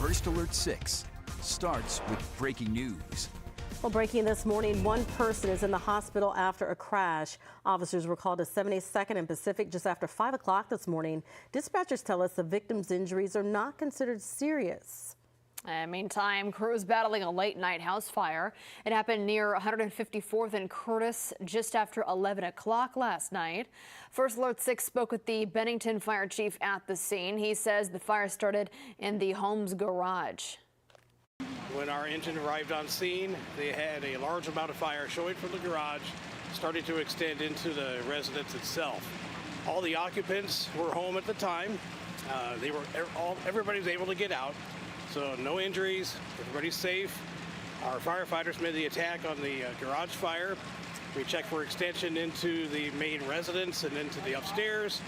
First Alert 6 starts with breaking news. Well, breaking this morning, one person is in the hospital after a crash. Officers were called to 72nd and Pacific just after 5 o'clock this morning. Dispatchers tell us the victim's injuries are not considered serious. Meantime, crews battling a late-night house fire. It happened near 154th and Curtis just after 11 o'clock last night. First Alert 6 spoke with the Bennington fire chief at the scene. He says the fire started in the home's garage. When our engine arrived on scene, they had a large amount of fire showing from the garage, starting to extend into the residence itself. All the occupants were home at the time. Everybody was able to get out. So no injuries, everybody's safe. Our firefighters made the attack on the garage fire. We checked for extension into the main residence and into the upstairs.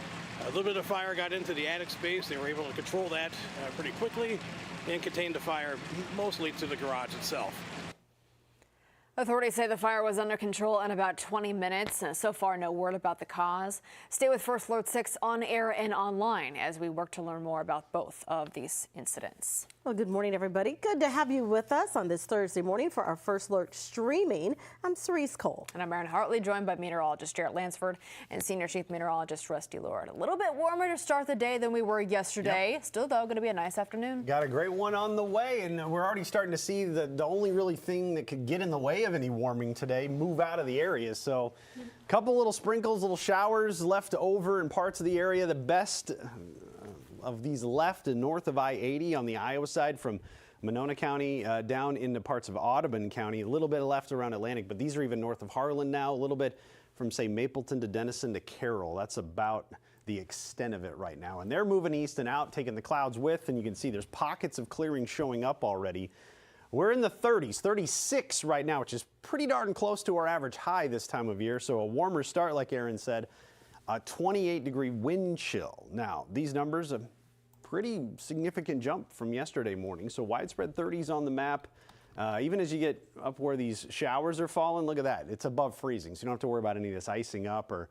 A little bit of fire got into the attic space. They were able to control that pretty quickly and contain the fire mostly to the garage itself. Authorities say the fire was under control in about 20 minutes. So far, no word about the cause. Stay with First Alert 6 on air and online as we work to learn more about both of these incidents. Well, good morning, everybody. Good to have you with us on this Thursday morning for our First Alert streaming. I'm Cerise Cole. And I'm Erin Hartley, joined by meteorologist Jarrett Lansford and Senior Chief Meteorologist Rusty Lord. A little bit warmer to start the day than we were yesterday. Yep. Still, though, going to be a nice afternoon. Got a great one on the way, and we're already starting to see the only really thing that could get in the way of any warming today move out of the area. So a couple little sprinkles, little showers left over in parts of the area. The best of these left and north of I-80 on the Iowa side from Monona County down into parts of Audubon County. A little bit left around Atlantic, but these are even north of Harlan now. A little bit from, say, Mapleton to Denison to Carroll. That's about the extent of it right now. And they're moving east and out, taking the clouds with, and you can see there's pockets of clearing showing up already. We're in the 30s, 36 right now, which is pretty darn close to our average high this time of year. So a warmer start, like Aaron said, a 28-degree wind chill. Now, these numbers, a pretty significant jump from yesterday morning. So widespread 30s on the map. Even as you get up where these showers are falling, look at that. It's above freezing, so you don't have to worry about any of this icing up or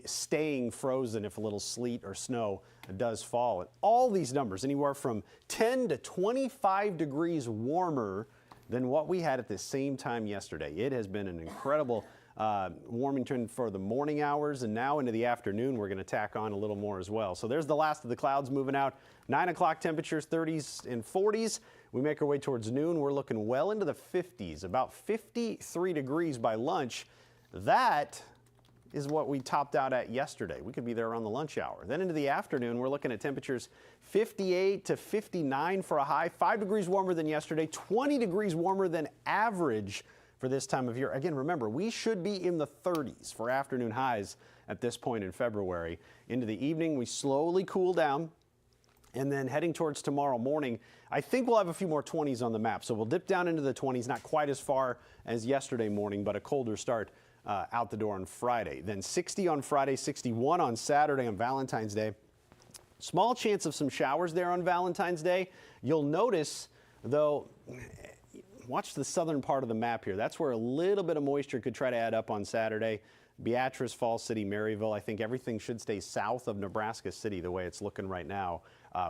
staying frozen if a little sleet or snow does fall. And all these numbers, anywhere from 10 to 25 degrees warmer than what we had at the same time yesterday. It has been an incredible warming trend for the morning hours, and now into the afternoon we're going to tack on a little more as well. So there's the last of the clouds moving out. 9 o'clock temperatures, 30s and 40s. We make our way towards noon. We're looking well into the 50s, about 53 degrees by lunch. That is what we topped out at yesterday. We could be there around the lunch hour. Then into the afternoon, we're looking at temperatures 58 to 59 for a high, 5 degrees warmer than yesterday, 20 degrees warmer than average for this time of year. Again, remember, we should be in the 30s for afternoon highs at this point in February. Into the evening, we slowly cool down. And then heading towards tomorrow morning, I think we'll have a few more 20s on the map. So we'll dip down into the 20s, not quite as far as yesterday morning, but a colder start out the door on Friday. Then 60 on Friday, 61 on Saturday on Valentine's Day. Small chance of some showers there on Valentine's Day. You'll notice, though, watch the southern part of the map here. That's where a little bit of moisture could try to add up on Saturday. Beatrice, Falls City, Maryville. I think everything should stay south of Nebraska City the way it's looking right now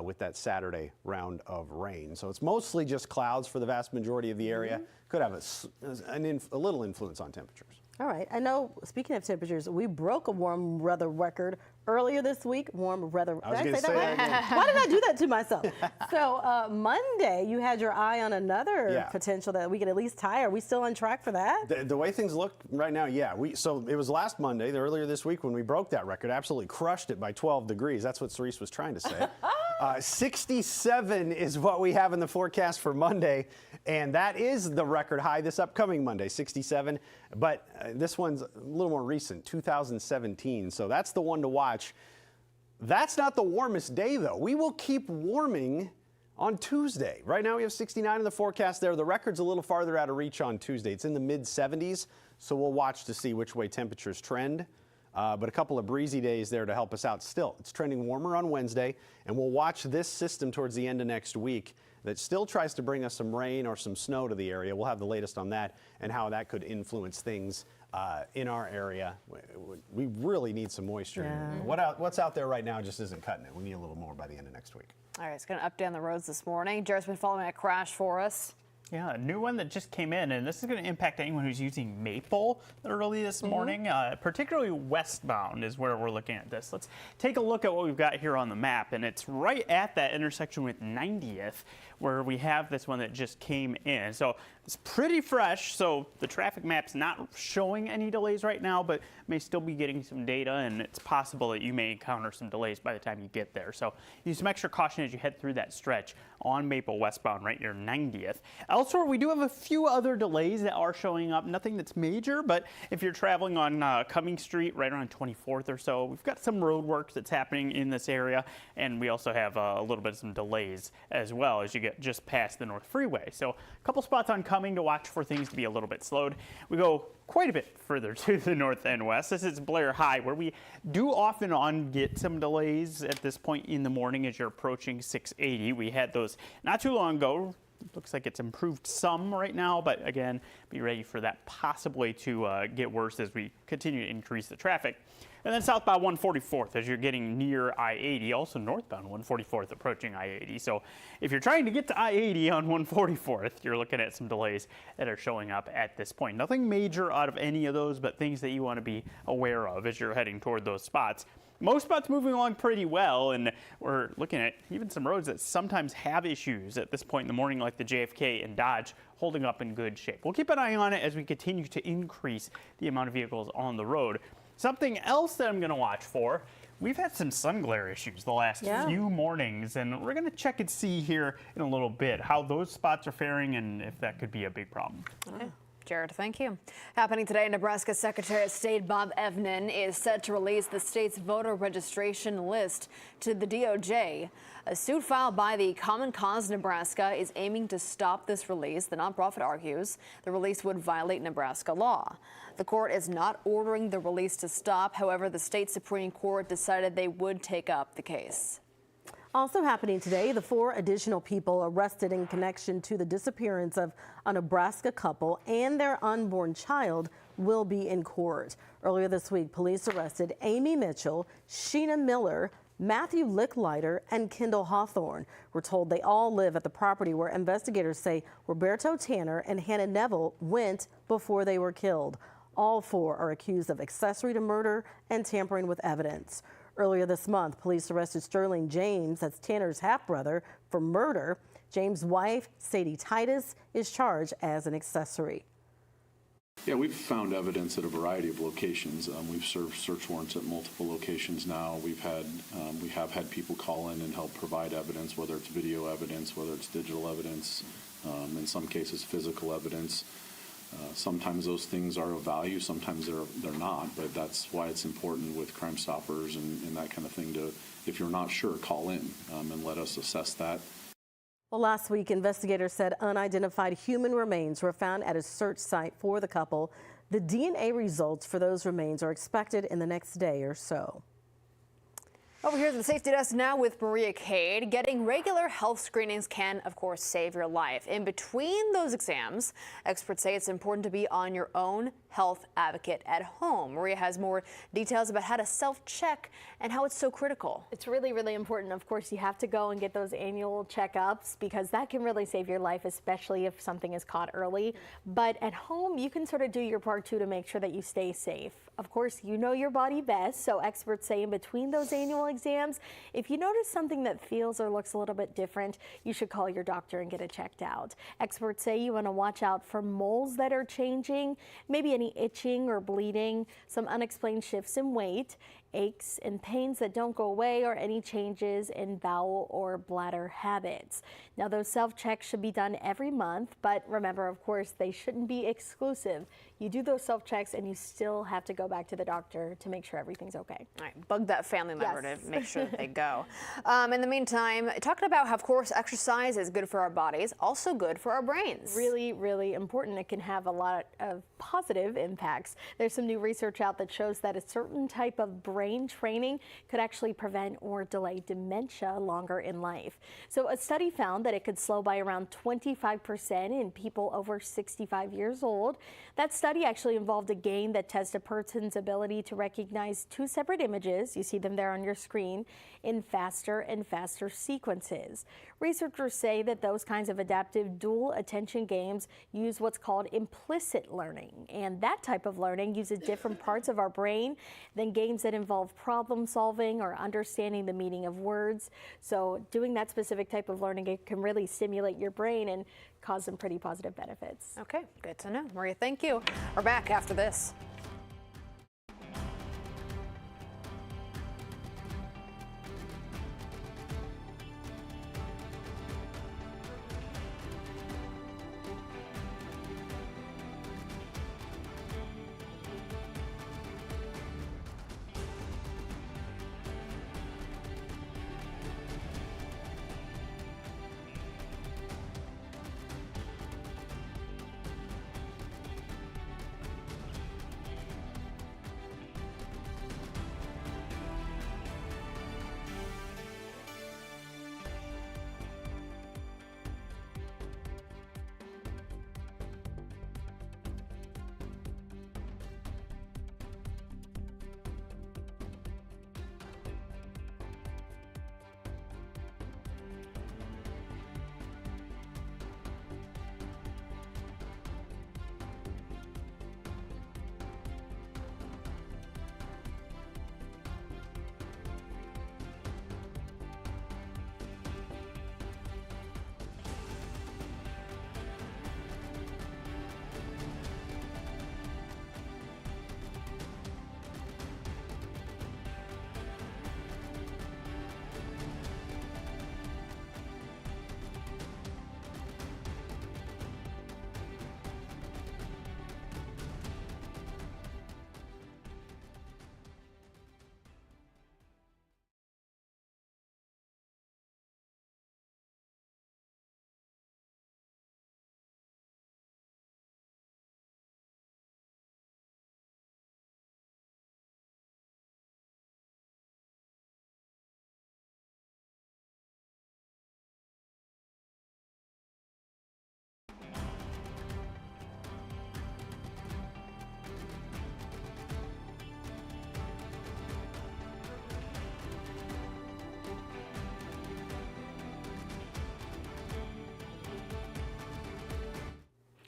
with that Saturday round of rain. So it's mostly just clouds for the vast majority of the area. Could have a little influence on temperatures. All right. I know, speaking of temperatures, we broke a warm weather record earlier this week. Warm weather. I was going to say that again. Why did I do that to myself? So Monday, you had your eye on another potential that we could at least tie. Are we still on track for that? The way things look right now, yeah. So it was last Monday, earlier this week, when we broke that record. Absolutely crushed it by 12 degrees. That's what Cerise was trying to say. 67 is what we have in the forecast for Monday, and that is the record high this upcoming Monday, 67. But this one's a little more recent, 2017, so that's the one to watch. That's not the warmest day, though. We will keep warming on Tuesday. Right now we have 69 in the forecast there. The record's a little farther out of reach on Tuesday. It's in the mid-70s, so we'll watch to see which way temperatures trend. But a couple of breezy days there to help us out. Still, it's trending warmer on Wednesday, and we'll watch this system towards the end of next week that still tries to bring us some rain or some snow to the area. We'll have the latest on that and how that could influence things in our area. We really need some moisture. Yeah. What's out there right now just isn't cutting it. We need a little more by the end of next week. All right, it's going to update on the roads this morning. Jared's been following a crash for us. Yeah, a new one that just came in, and this is going to impact anyone who's using Maple early this morning. Particularly westbound is where we're looking at this. Let's take a look at what we've got here on the map, and it's right at that intersection with 90th where we have this one that just came in. So it's pretty fresh, so the traffic map's not showing any delays right now, but may still be getting some data, and it's possible that you may encounter some delays by the time you get there. So use some extra caution as you head through that stretch on Maple westbound right near 90th. Elsewhere, we do have a few other delays that are showing up. Nothing that's major, but if you're traveling on Cumming Street right around 24th or so, we've got some road work that's happening in this area, and we also have a little bit of some delays as well as you get just past the North Freeway. So a couple spots on Cumming to watch for things to be a little bit slowed. We go quite a bit further to the north and west. This is Blair High, where we do off and on get some delays at this point in the morning as you're approaching 680. We had those not too long ago. Looks like it's improved some right now, but again, be ready for that possibly to get worse as we continue to increase the traffic. And then southbound 144th as you're getting near I-80, also northbound 144th approaching I-80. So if you're trying to get to I-80 on 144th, you're looking at some delays that are showing up at this point. Nothing major out of any of those, but things that you want to be aware of as you're heading toward those spots. Most spots moving along pretty well, and we're looking at even some roads that sometimes have issues at this point in the morning, like the JFK and Dodge, holding up in good shape. We'll keep an eye on it as we continue to increase the amount of vehicles on the road. Something else that I'm going to watch for, we've had some sun glare issues the last few mornings, and we're going to check and see here in a little bit how those spots are faring and if that could be a big problem. Okay. Jared, thank you. Happening today, Nebraska Secretary of State Bob Evnen is set to release the state's voter registration list to the DOJ. A suit filed by the Common Cause Nebraska is aiming to stop this release. The nonprofit argues the release would violate Nebraska law. The court is not ordering the release to stop. However, the state Supreme Court decided they would take up the case. Also happening today, the 4 additional people arrested in connection to the disappearance of a Nebraska couple and their unborn child will be in court. Earlier this week, police arrested Amy Mitchell, Sheena Miller, Matthew Licklider, and Kendall Hawthorne. We're told they all live at the property where investigators say Roberto Tanner and Hannah Neville went before they were killed. All 4 are accused of accessory to murder and tampering with evidence. Earlier this month, police arrested Sterling James, that's Tanner's half-brother, for murder. James' wife, Sadie Titus, is charged as an accessory. Yeah, we've found evidence at a variety of locations. We've served search warrants at multiple locations now. We have had people call in and help provide evidence, whether it's video evidence, whether it's digital evidence, in some cases physical evidence. Sometimes those things are of value, sometimes they're not, but that's why it's important with Crime Stoppers and that kind of thing to, if you're not sure, call in and let us assess that. Well, last week, investigators said unidentified human remains were found at a search site for the couple. The DNA results for those remains are expected in the next day or so. Over here at the safety desk now with Maria Cade. Getting regular health screenings can, of course, save your life. In between those exams, experts say it's important to be on your own health advocate at home. Maria has more details about how to self-check and how it's so critical. It's really, really important. Of course, you have to go and get those annual checkups because that can really save your life, especially if something is caught early. But at home, you can sort of do your part too to make sure that you stay safe. Of course, you know your body best, so experts say in between those annual exams, if you notice something that feels or looks a little bit different, you should call your doctor and get it checked out. Experts say you want to watch out for moles that are changing, maybe any itching or bleeding, some unexplained shifts in weight, aches and pains that don't go away, or any changes in bowel or bladder habits. Now, those self-checks should be done every month, but remember, of course, they shouldn't be exclusive. You do those self-checks and you still have to go back to the doctor to make sure everything's okay. All right, bug that family member to make sure that they go. In the meantime, talking about how, of course, exercise is good for our bodies, also good for our brains. Really, really important. It can have a lot of positive impacts. There's some new research out that shows that a certain type of brain brain training could actually prevent or delay dementia longer in life. So a study found that it could slow by around 25% in people over 65 years old. That study actually involved a game that tests a person's ability to recognize two separate images, you see them there on your screen, in faster and faster sequences. Researchers say that those kinds of adaptive dual attention games use what's called implicit learning, and that type of learning uses different parts of our brain than games that involve problem solving or understanding the meaning of words. So doing that specific type of learning, it can really stimulate your brain and cause some pretty positive benefits. Okay, good to know. Maria, thank you. We're back after this.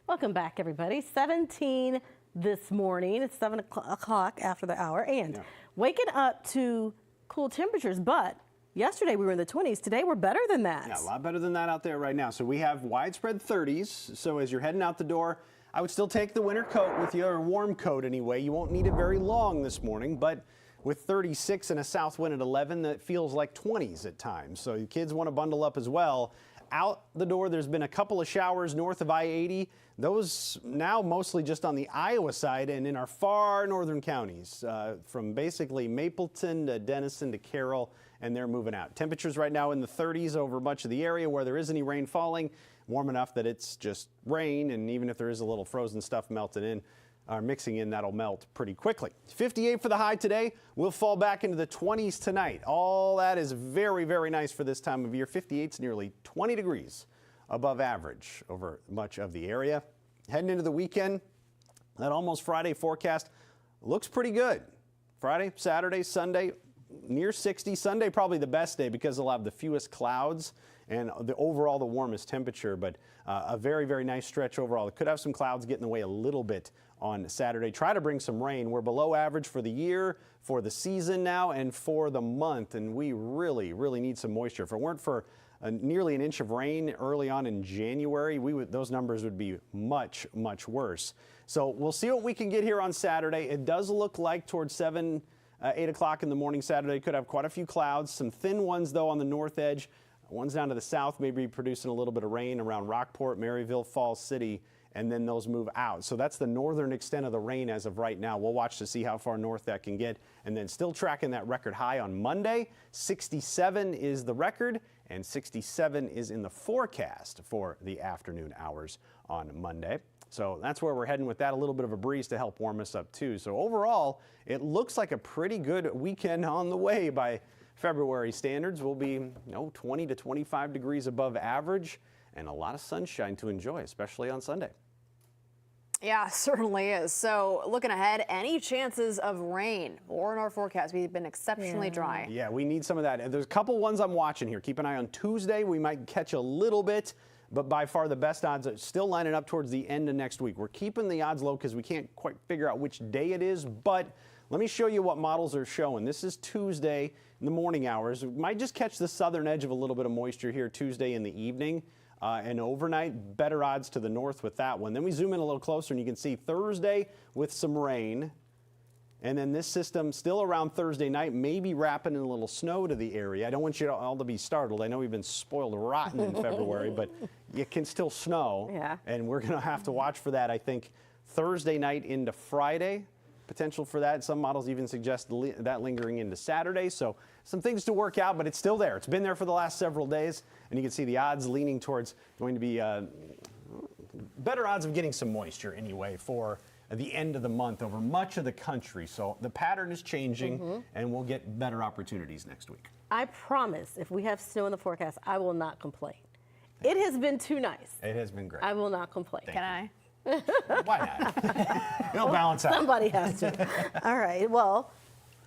Welcome back, everybody. 17 this morning. It's 7 o'clock after the hour, and waking up to cool temperatures, but yesterday we were in the 20s. Today we're better than that. Yeah, a lot better than that out there right now. So we have widespread 30s. So as you're heading out the door, I would still take the winter coat with you, or a warm coat anyway. You won't need it very long this morning, but with 36 and a south wind at 11, that feels like 20s at times. So you kids want to bundle up as well. Out the door, there's been a couple of showers north of I-80. Those now mostly just on the Iowa side and in our far northern counties, from basically Mapleton to Denison to Carroll, and they're moving out. Temperatures right now in the 30s over much of the area where there is any rain falling, warm enough that it's just rain, and even if there is a little frozen stuff melted in, or mixing in, that'll melt pretty quickly. 58 for the high today. We'll fall back into the 20s tonight. All that is very, very nice for this time of year. 58's nearly 20 degrees above average over much of the area. Heading into the weekend, that almost Friday forecast looks pretty good. Friday, Saturday, Sunday, near 60. Sunday probably the best day because they'll have the fewest clouds and the warmest temperature, but a very, very nice stretch overall. It could have some clouds get in the way a little bit on Saturday. Try to bring some rain. We're below average for the year, for the season now, and for the month, and we really, really need some moisture. If it weren't for nearly an inch of rain early on in January, those numbers would be much, much worse. So we'll see what we can get here on Saturday. It does look like towards 8 o'clock in the morning Saturday could have quite a few clouds. Some thin ones, though, on the north edge. Ones down to the south may be producing a little bit of rain around Rockport, Maryville, Falls City, and then those move out. So that's the northern extent of the rain as of right now. We'll watch to see how far north that can get, and then still tracking that record high on Monday. 67 is the record, and 67 is in the forecast for the afternoon hours on Monday. So that's where we're heading with that, a little bit of a breeze to help warm us up too. So overall, it looks like a pretty good weekend on the way by February standards. We'll be 20 to 25 degrees above average and a lot of sunshine to enjoy, especially on Sunday. Yeah, certainly is. So looking ahead, any chances of rain? Or in our forecast, we've been exceptionally dry. Yeah, we need some of that. There's a couple ones I'm watching here. Keep an eye on Tuesday. We might catch a little bit, but by far the best odds are still lining up towards the end of next week. We're keeping the odds low because we can't quite figure out which day it is, but let me show you what models are showing. This is Tuesday in the morning hours. We might just catch the southern edge of a little bit of moisture here Tuesday in the evening. And overnight, better odds to the north with that one. Then we zoom in a little closer and you can see Thursday with some rain. And then this system still around Thursday night, maybe wrapping in a little snow to the area. I don't want you all to be startled. I know we've been spoiled rotten in February, but it can still snow. Yeah. And we're going to have to watch for that, I think, Thursday night into Friday. Potential for that. Some models even suggest that lingering into Saturday. So some things to work out, but it's still there. It's been there for the last several days, and you can see the odds leaning towards going to be better odds of getting some moisture anyway for the end of the month over much of the country. So the pattern is changing, and we'll get better opportunities next week. I promise, if we have snow in the forecast, I will not complain. It has been too nice. It has been great. I will not complain. Can I? Why not? It'll balance out. Somebody has to. All right. Well,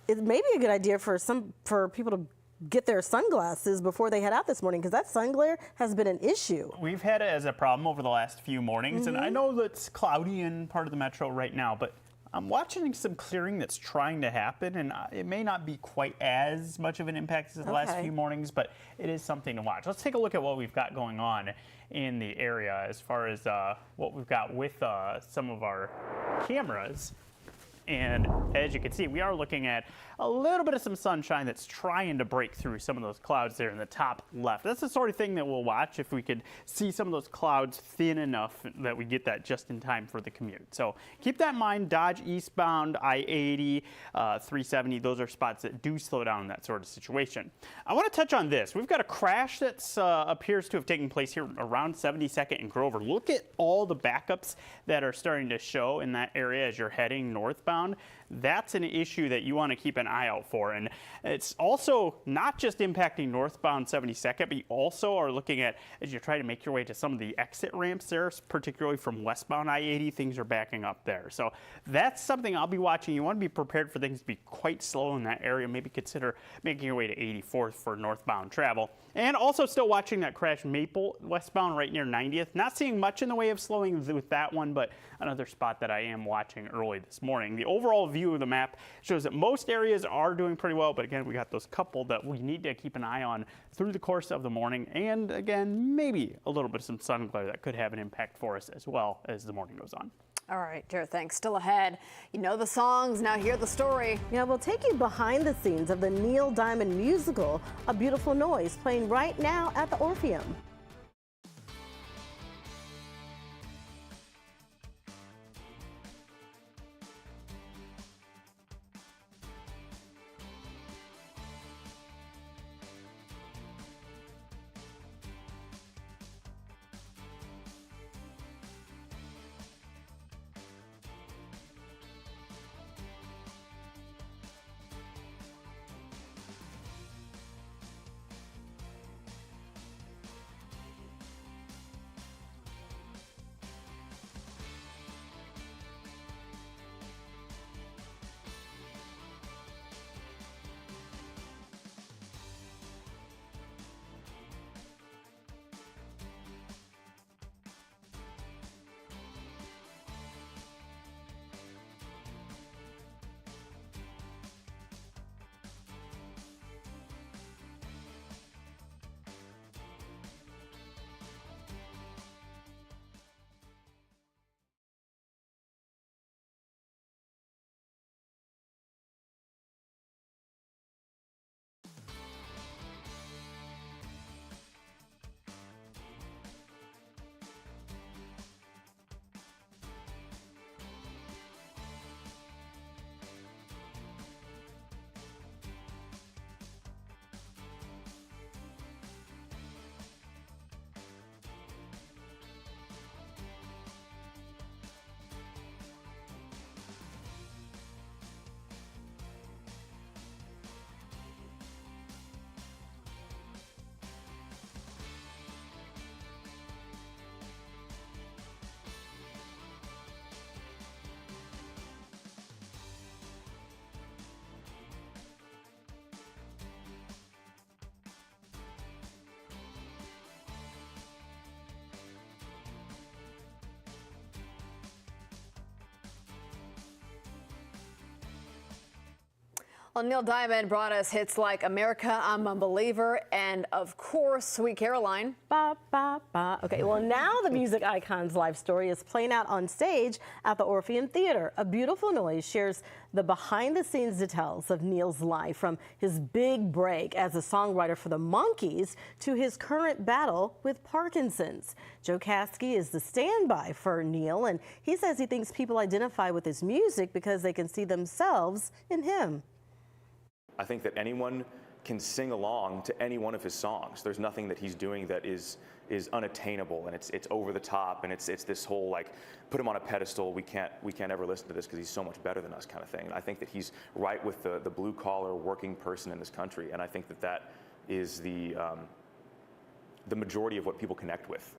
it may be a good idea for people to get their sunglasses before they head out this morning, because that sun glare has been an issue. We've had it as a problem over the last few mornings, and I know that it's cloudy in part of the metro right now, but I'm watching some clearing that's trying to happen, and it may not be quite as much of an impact as the last few mornings, but it is something to watch. Let's take a look at what we've got going on in the area as far as what we've got with some of our cameras. And as you can see, we are looking at a little bit of some sunshine that's trying to break through some of those clouds there in the top left. That's the sort of thing that we'll watch if we could see some of those clouds thin enough that we get that just in time for the commute. So keep that in mind. Dodge eastbound, I-80, 370, those are spots that do slow down in that sort of situation. I want to touch on this. We've got a crash that appears to have taken place here around 72nd and Grover. Look at all the backups that are starting to show in that area as you're heading northbound. That's an issue that you want to keep an eye out for. And it's also not just impacting northbound 72nd, but you also are looking at, as you try to make your way to some of the exit ramps there, particularly from westbound I-80, things are backing up there. So that's something I'll be watching. You want to be prepared for things to be quite slow in that area. Maybe consider making your way to 84th for northbound travel. And also still watching that crash Maple westbound right near 90th. Not seeing much in the way of slowing with that one, but another spot that I am watching early this morning. The overall view of the map shows that most areas are doing pretty well, but again, we got those couple that we need to keep an eye on through the course of the morning. And again, maybe a little bit of some sun glare that could have an impact for us as well as the morning goes on. All right, Jared, thanks. Still ahead. You know the songs, now hear the story. Yeah, we'll take you behind the scenes of the Neil Diamond musical, A Beautiful Noise, playing right now at the Orpheum. Well, Neil Diamond brought us hits like America, I'm a Believer, and of course, Sweet Caroline. Ba, ba, ba. Okay, well, now the music icon's life story is playing out on stage at the Orpheum Theater. A Beautiful Noise shares the behind-the-scenes details of Neil's life, from his big break as a songwriter for the Monkees to his current battle with Parkinson's. Joe Kasky is the standby for Neil, and he says he thinks people identify with his music because they can see themselves in him. I think that anyone can sing along to any one of his songs. There's nothing that he's doing that is unattainable, and it's over the top, and it's this whole like put him on a pedestal. We can't ever listen to this because he's so much better than us kind of thing. And I think that he's right with the blue collar working person in this country, and I think that is the majority of what people connect with.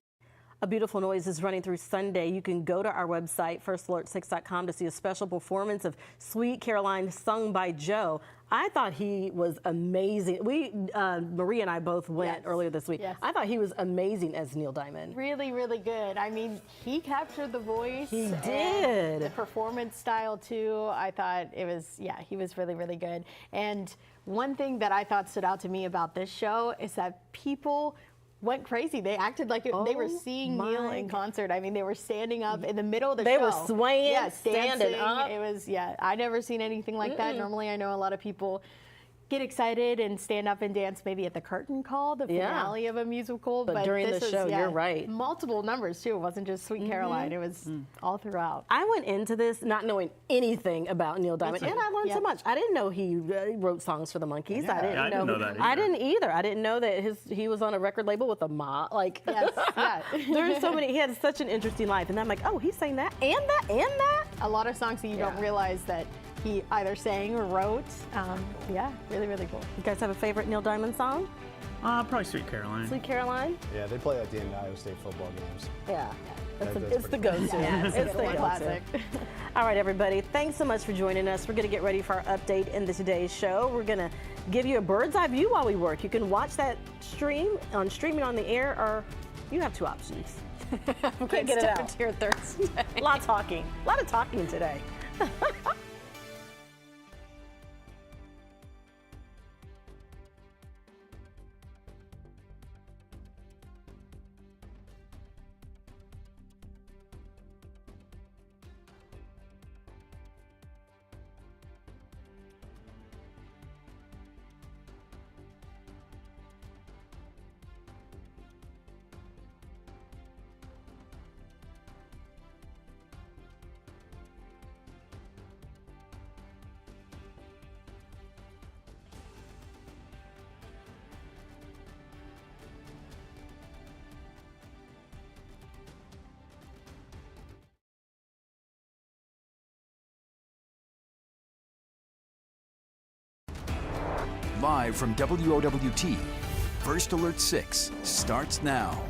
A Beautiful Noise is running through Sunday. You can go to our website, firstalert6.com, to see a special performance of Sweet Caroline sung by Joe. I thought he was amazing. Marie and I both went earlier this week. Yes. I thought he was amazing as Neil Diamond. Really, really good. I mean, he captured the voice. He and did. the performance style too. I thought it was, he was really, really good. And one thing that I thought stood out to me about this show is that people went crazy. They acted like they were seeing Neil in concert. I mean, they were standing up in the middle of the show. They were swaying, standing up. It was, I never seen anything like that. Normally, I know a lot of people get excited and stand up and dance maybe at the curtain call, the finale of a musical. But during the show, you're right. Multiple numbers too. It wasn't just Sweet Caroline. It was all throughout. I went into this not knowing anything about Neil Diamond, and I learned so much. I didn't know he wrote songs for the Monkees. I didn't know that either. I didn't either. I didn't know that he was on a record label with a mob. Like, there's so many. He had such an interesting life, and I'm like, oh, he sang that and that and that. A lot of songs that you don't realize that he either sang or wrote. Really, really cool. You guys have a favorite Neil Diamond song? Probably Sweet Caroline. Sweet Caroline? Yeah, they play at the end of Iowa State football games. Yeah. That's It's the go-to. It's the classic. All right, everybody. Thanks so much for joining us. We're going to get ready for our update in today's show. We're going to give you a bird's eye view while we work. You can watch that streaming on the air, or you have two options. Can't get it out. Here Thursday. A lot of talking today. Live from WOWT, First Alert 6 starts now.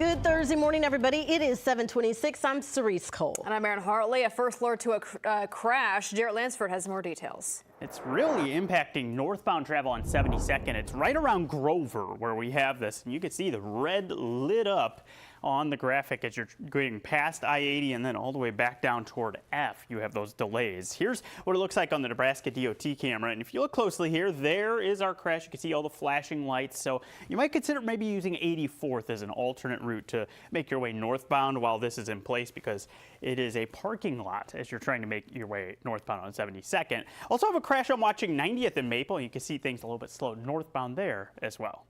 Good Thursday morning, everybody. It is 7:26. I'm Cerise Cole. And I'm Erin Hartley. A first alert to a crash. Jarrett Lansford has more details. It's really impacting northbound travel on 72nd. It's right around Grover where we have this. And you can see the red lit up on the graphic as you're going past I-80 and then all the way back down toward F. You have those delays. Here's what it looks like on the Nebraska DOT camera. And if you look closely here, there is our crash. You can see all the flashing lights. So you might consider maybe using 84th as an alternate route to make your way northbound while this is in place, because it is a parking lot as you're trying to make your way northbound on 72nd. Also have a crash I'm watching 90th and Maple. You can see things a little bit slow northbound there as well.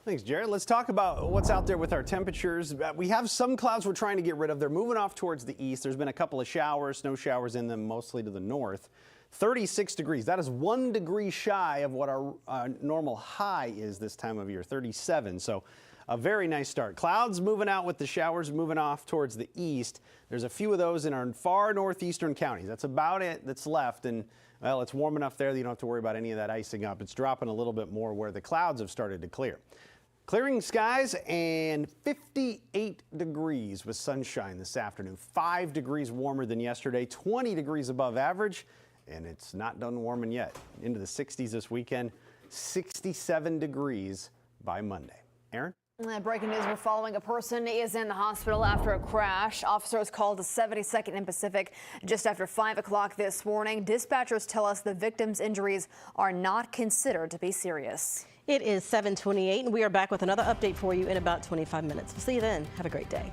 Thanks, Jared. Let's talk about what's out there with our temperatures. We have some clouds we're trying to get rid of. They're moving off towards the east. There's been a couple of showers, snow showers in them, mostly to the north. 36 degrees. That is 1 degree shy of what our normal high is this time of year, 37. So a very nice start. Clouds moving out with the showers moving off towards the east. There's a few of those in our far northeastern counties. That's about it that's left. And well, it's warm enough there that you don't have to worry about any of that icing up. It's dropping a little bit more where the clouds have started to clear. Clearing skies and 58 degrees with sunshine this afternoon. 5 degrees warmer than yesterday, 20 degrees above average, and it's not done warming yet. Into the 60s this weekend, 67 degrees by Monday. Aaron? Breaking news, we're following. A person is in the hospital after a crash. Officers called to 72nd and Pacific just after 5 o'clock this morning. Dispatchers tell us the victim's injuries are not considered to be serious. It is 7:28, and we are back with another update for you in about 25 minutes. We'll see you then. Have a great day.